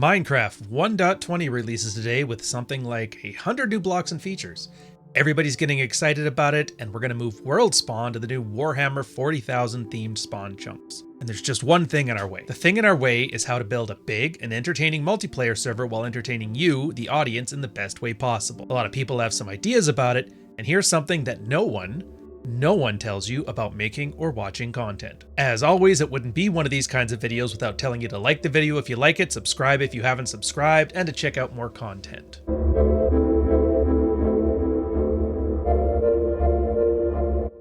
Minecraft 1.20 releases today with something like 100 new blocks and features. Everybody's getting excited about it, and we're going to move world spawn to the new Warhammer 40,000 themed spawn chunks. And there's just one thing in our way. The thing in our way is how to build a big and entertaining multiplayer server while entertaining you, the audience, in the best way possible. A lot of people have some ideas about it, and here's something that no one tells you about making or watching content. As always, it wouldn't be one of these kinds of videos without telling you to like the video if you like it, subscribe if you haven't subscribed, and to check out more content.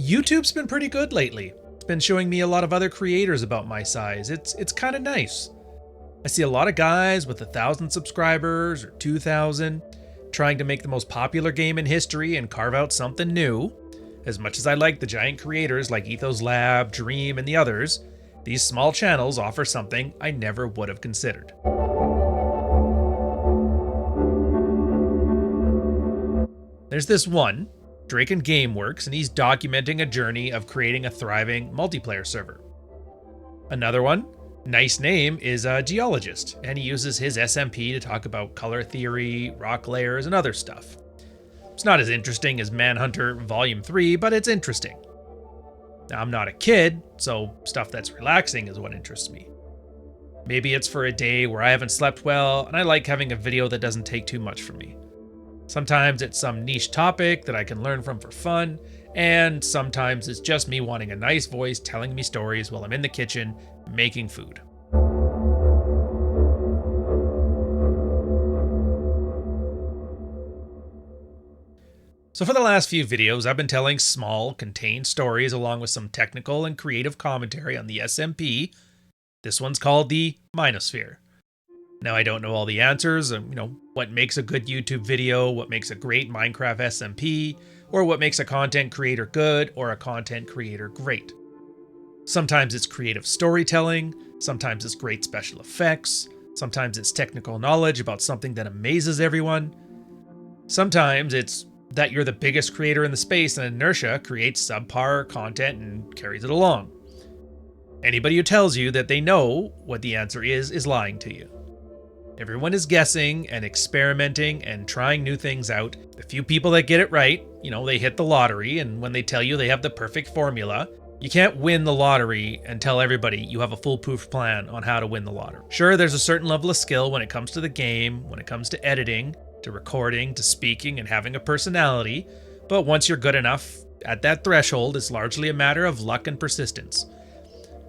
YouTube's been pretty good lately. It's been showing me a lot of other creators about my size. It's kind of nice. I see a lot of guys with 1,000 subscribers or 2,000 trying to make the most popular game in history and carve out something new. As much as I like the giant creators like Ethos Lab, Dream, and the others, these small channels offer something I never would have considered. There's this one, Drake and Gameworks, and he's documenting a journey of creating a thriving multiplayer server. Another one, nice name, is a geologist, and he uses his SMP to talk about color theory, rock layers, and other stuff. It's not as interesting as Manhunter Volume 3, but it's interesting. Now, I'm not a kid, so stuff that's relaxing is what interests me. Maybe it's for a day where I haven't slept well, and I like having a video that doesn't take too much from me. Sometimes it's some niche topic that I can learn from for fun, and sometimes it's just me wanting a nice voice telling me stories while I'm in the kitchen making food. So for the last few videos, I've been telling small, contained stories along with some technical and creative commentary on the SMP. This one's called the Minosphere. Now, I don't know all the answers, what makes a good YouTube video, what makes a great Minecraft SMP, or what makes a content creator good or a content creator great. Sometimes it's creative storytelling, sometimes it's great special effects, sometimes it's technical knowledge about something that amazes everyone. Sometimes it's that you're the biggest creator in the space and inertia creates subpar content and carries it along. Anybody who tells you that they know what the answer is lying to you. Everyone is guessing and experimenting and trying new things out. The few people that get it right, they hit the lottery, and when they tell you they have the perfect formula, you can't win the lottery and tell everybody you have a foolproof plan on how to win the lottery. Sure, there's a certain level of skill when it comes to the game, when it comes to editing, to recording, to speaking, and having a personality, but once you're good enough at that threshold, it's largely a matter of luck and persistence.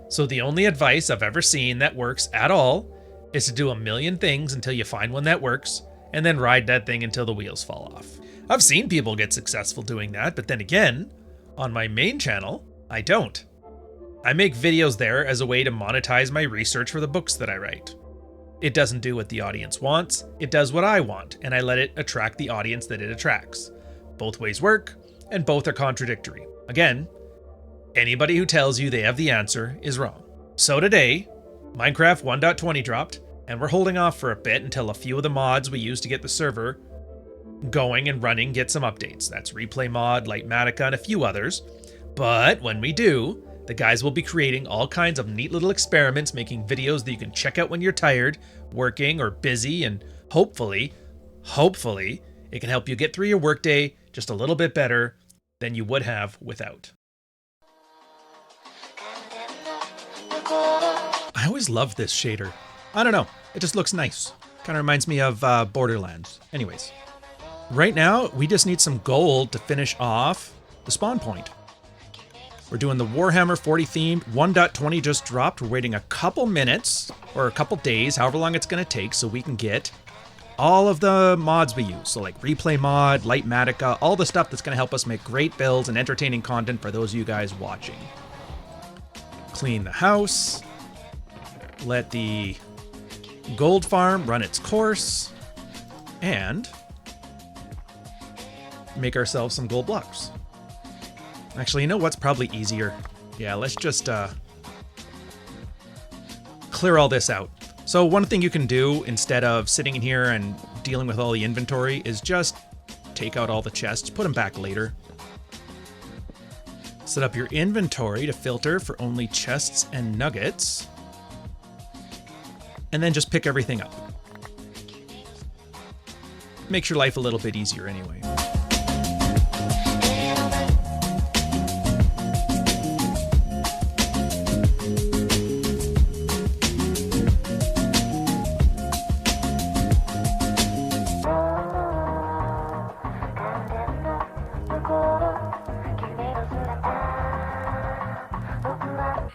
So the only advice I've ever seen that works at all is to do a million things until you find one that works, and then ride that thing until the wheels fall off. I've seen people get successful doing that, but then again, on my main channel, I don't. I make videos there as a way to monetize my research for the books that I write. It doesn't do what the audience wants, it does what I want, and I let it attract the audience that it attracts. Both ways work, and both are contradictory. Again, anybody who tells you they have the answer is wrong. So today, Minecraft 1.20 dropped, and we're holding off for a bit until a few of the mods we use to get the server going and running get some updates. That's Replay Mod, Lightmatica, and a few others. But when we do, the guys will be creating all kinds of neat little experiments, making videos that you can check out when you're tired, working, or busy, and hopefully, it can help you get through your workday just a little bit better than you would have without. I always loved this shader. I don't know, it just looks nice. Kind of reminds me of Borderlands. Anyways, right now we just need some gold to finish off the spawn point. We're doing the Warhammer 40 themed. 1.20 just dropped. We're waiting a couple minutes or a couple days, however long it's going to take, so we can get all of the mods we use. So like Replay Mod, Lightmatica, all the stuff that's going to help us make great builds and entertaining content for those of you guys watching. Clean the house. Let the gold farm run its course. And make ourselves some gold blocks. Actually, you know what's probably easier? Yeah, let's just clear all this out. So one thing you can do instead of sitting in here and dealing with all the inventory is just take out all the chests, put them back later. Set up your inventory to filter for only chests and nuggets. And then just pick everything up. Makes your life a little bit easier anyway.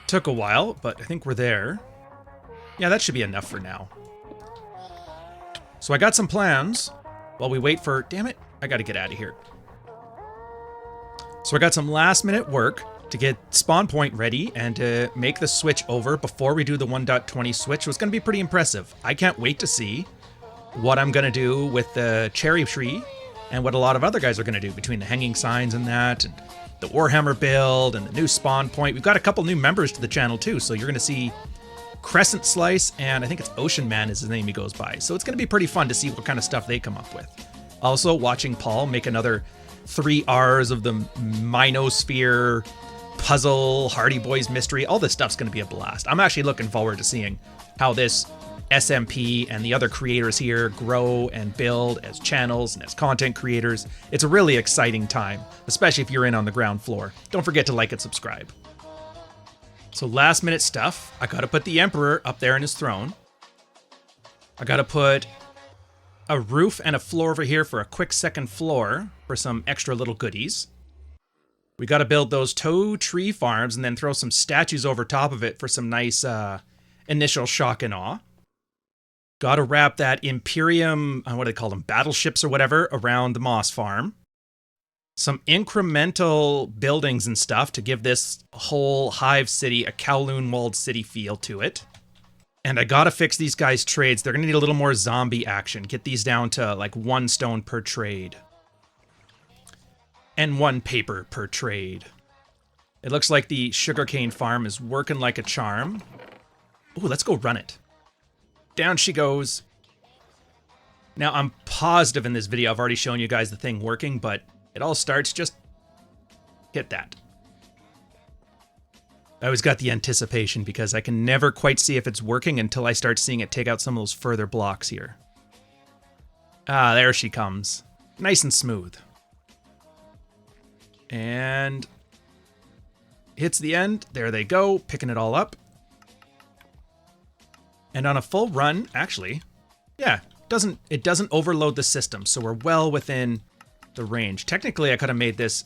Took a while, but I think we're there. Yeah, that should be enough for now. So I got some plans while we wait for... Damn it, I gotta get out of here. So I got some last minute work to get spawn point ready and to make the switch over before we do the 1.20 switch. It was gonna be pretty impressive. I can't wait to see what I'm gonna do with the cherry tree and what a lot of other guys are gonna do between the hanging signs and that, and the Warhammer build and the new spawn point. We've got a couple new members to the channel too, so you're going to see Crescent Slice, and I think it's Ocean Man is his name he goes by. So it's going to be pretty fun to see what kind of stuff they come up with. Also, watching Paul make another 3 Rs of the Minosphere puzzle, Hardy Boys mystery. All this stuff's going to be a blast. I'm actually looking forward to seeing how this SMP and the other creators here grow and build as channels and as content creators. It's a really exciting time, especially if you're in on the ground floor. Don't forget to like and subscribe. So last minute stuff. I gotta put the Emperor up there in his throne. I gotta put a roof and a floor over here for a quick second floor for some extra little goodies. We gotta build those tow tree farms and then throw some statues over top of it for some nice initial shock and awe. Gotta wrap that Imperium, what do they call them, battleships or whatever, around the Moss Farm. Some incremental buildings and stuff to give this whole hive city a Kowloon walled city feel to it. And I gotta fix these guys' trades. They're gonna need a little more zombie action. Get these down to like 1 stone per trade. And 1 paper per trade. It looks like the sugarcane farm is working like a charm. Ooh, let's go run it. Down she goes. Now, I'm positive in this video I've already shown you guys the thing working, but it all starts just... hit that. I always got the anticipation because I can never quite see if it's working until I start seeing it take out some of those further blocks here. Ah, there she comes. Nice and smooth. And... hits the end. There they go, picking it all up. And on a full run, actually, yeah, it doesn't overload the system, so we're well within the range. Technically, I could have made this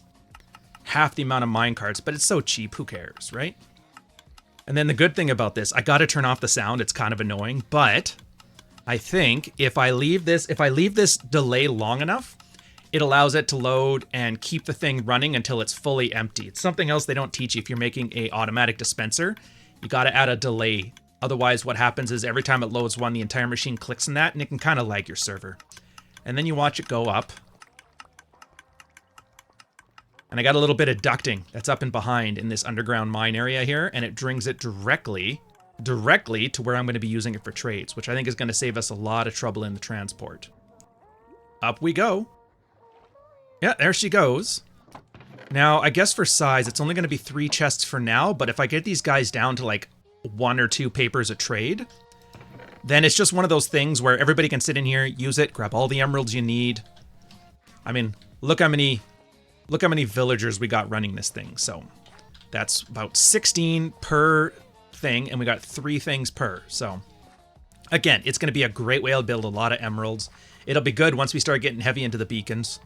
half the amount of minecarts, but it's so cheap, who cares, right? And then the good thing about this, I gotta turn off the sound, it's kind of annoying, but I think if I leave this delay long enough, it allows it to load and keep the thing running until it's fully empty. It's something else they don't teach you if you're making a automatic dispenser. You gotta add a delay. Otherwise, what happens is every time it loads one, the entire machine clicks in that, and it can kind of lag your server. And then you watch it go up. And I got a little bit of ducting that's up and behind in this underground mine area here, and it brings it directly to where I'm going to be using it for trades, which I think is going to save us a lot of trouble in the transport. Up we go. Yeah, there she goes. Now, I guess for size, it's only going to be 3 chests for now, but if I get these guys down to like 1 or 2 papers a trade, then it's just one of those things where everybody can sit in here, use it, grab all the emeralds you need. I mean, look how many villagers we got running this thing. So that's about 16 per thing, and we got 3 things per. So again, it's going to be a great way to build a lot of emeralds. It'll be good once we start getting heavy into the beacons.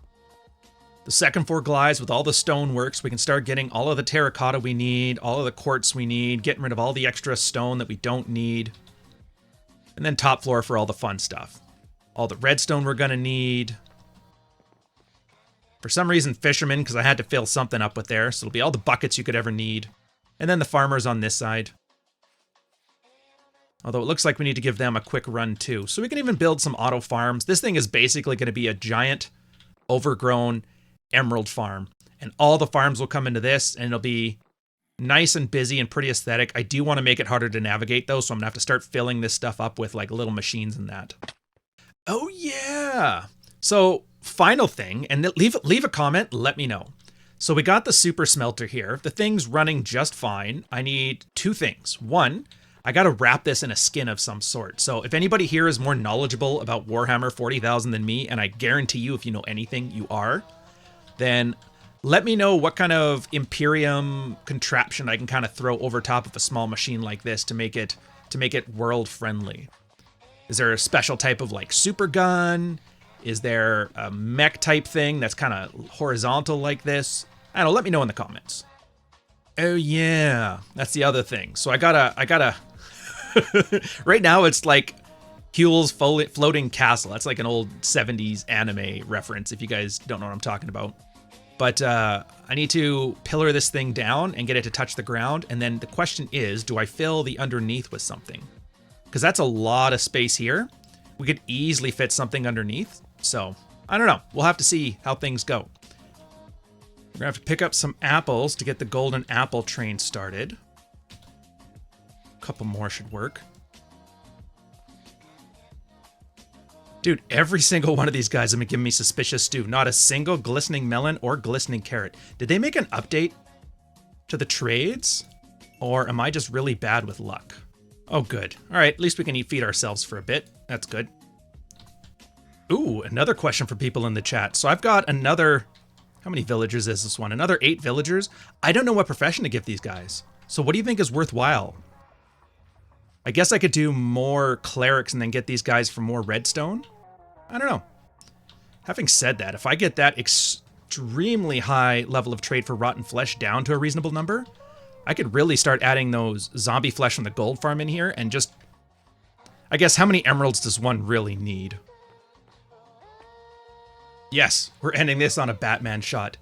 The second floor glides with all the stoneworks. We can start getting all of the terracotta we need, all of the quartz we need, getting rid of all the extra stone that we don't need. And then top floor for all the fun stuff. All the redstone we're going to need. For some reason, fishermen, because I had to fill something up with there. So it'll be all the buckets you could ever need. And then the farmers on this side. Although it looks like we need to give them a quick run too. So we can even build some auto farms. This thing is basically going to be a giant, overgrown emerald farm. And all the farms will come into this, and it'll be nice and busy and pretty aesthetic. I do want to make it harder to navigate though, so I'm going to have to start filling this stuff up with like little machines and that. Oh yeah! So, final thing, and leave a comment, let me know. So we got the super smelter here. The thing's running just fine. I need 2 things. 1, I got to wrap this in a skin of some sort. So if anybody here is more knowledgeable about Warhammer 40,000 than me, and I guarantee you if you know anything, you are, then let me know what kind of Imperium contraption I can kind of throw over top of a small machine like this to make it world friendly. Is there a special type of like super gun? Is there a mech type thing that's kind of horizontal like this? I don't know, let me know in the comments. Oh yeah, that's the other thing. So I gotta, right now it's like Huel's floating castle. That's like an old 70s anime reference if you guys don't know what I'm talking about. But I need to pillar this thing down and get it to touch the ground. And then the question is, do I fill the underneath with something? Because that's a lot of space here. We could easily fit something underneath. So I don't know. We'll have to see how things go. We're gonna have to pick up some apples to get the golden apple train started. A couple more should work. Dude, every single one of these guys have been giving me suspicious stew. Not a single glistening melon or glistening carrot. Did they make an update to the trades? Or am I just really bad with luck? Oh, good. All right, at least we can feed ourselves for a bit. That's good. Ooh, another question for people in the chat. So I've got another... How many villagers is this one? Another 8 villagers? I don't know what profession to give these guys. So what do you think is worthwhile? I guess I could do more clerics and then get these guys for more redstone? I don't know. Having said that, if I get that extremely high level of trade for rotten flesh down to a reasonable number, I could really start adding those zombie flesh from the gold farm in here and just... I guess how many emeralds does one really need? Yes, we're ending this on a Batman shot.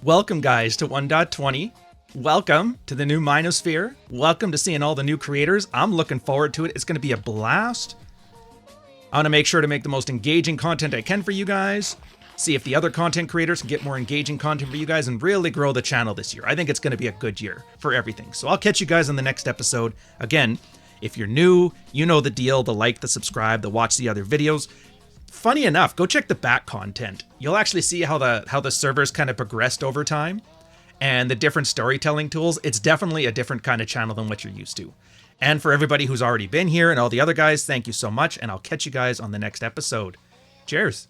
Welcome, guys, to 1.20. Welcome to the new Minosphere. Welcome to seeing all the new creators. I'm looking forward to it. It's going to be a blast. I want to make sure to make the most engaging content I can for you guys. See if the other content creators can get more engaging content for you guys and really grow the channel this year. I think it's going to be a good year for everything. So I'll catch you guys on the next episode. Again, if you're new, you know the deal. The like, the subscribe, the watch the other videos. Funny enough, go check the back content. You'll actually see how the servers kind of progressed over time and the different storytelling tools. It's definitely a different kind of channel than what you're used to. And for everybody who's already been here and all the other guys, thank you so much, and I'll catch you guys on the next episode. Cheers.